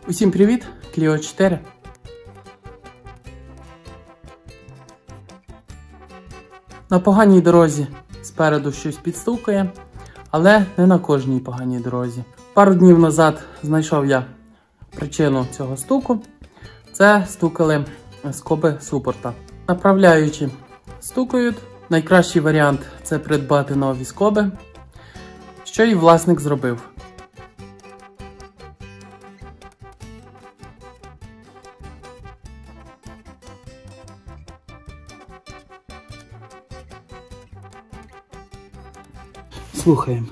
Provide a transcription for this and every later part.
Усім привіт, Clio 4. На поганій дорозі спереду щось підстукає, але не на кожній поганій дорозі. Пару днів назад знайшов я причину цього стуку. Це стукали скоби супорта. Направляючи стукають. Найкращий варіант – це придбати нові скоби, що і власник зробив. Слухаємо.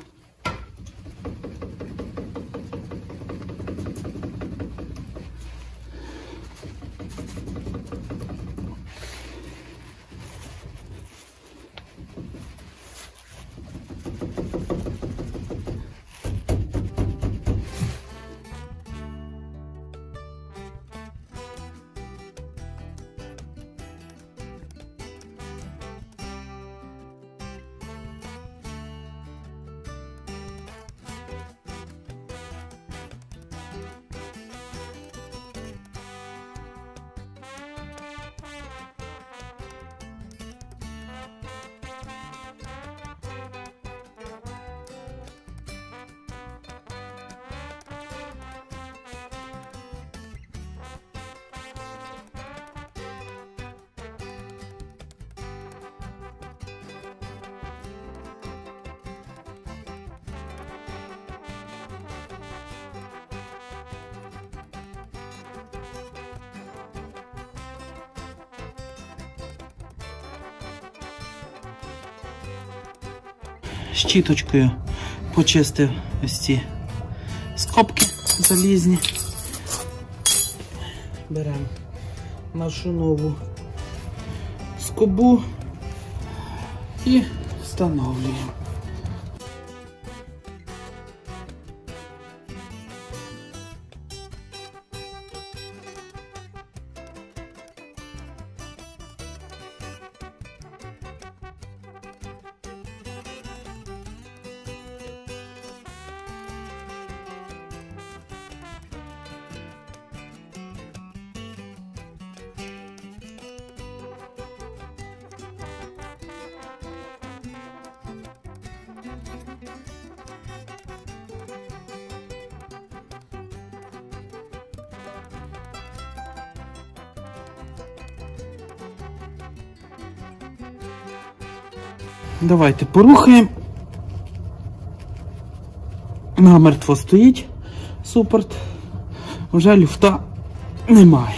Щіточкою почистив ось ці скобки залізні. Беремо нашу нову скобу і встановлюємо. Давайте порухаємо. Намертво стоїть супорт, вже люфта немає.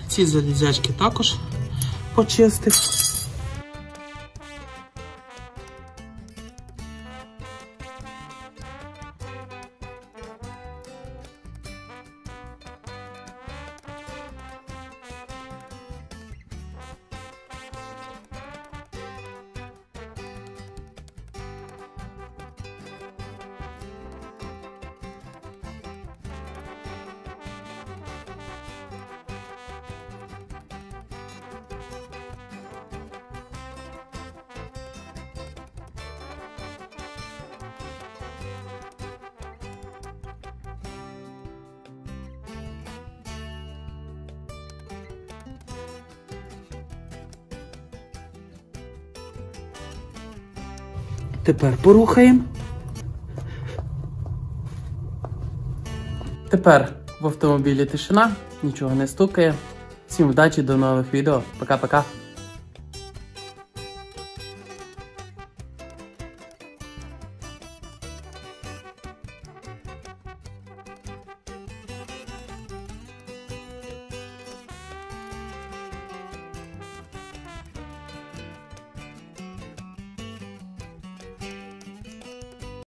Ці залізячки також почистив. Тепер порухаємо. Тепер в автомобілі тишина, нічого не стукає. Всім вдачі, до нових відео. Пока-пока.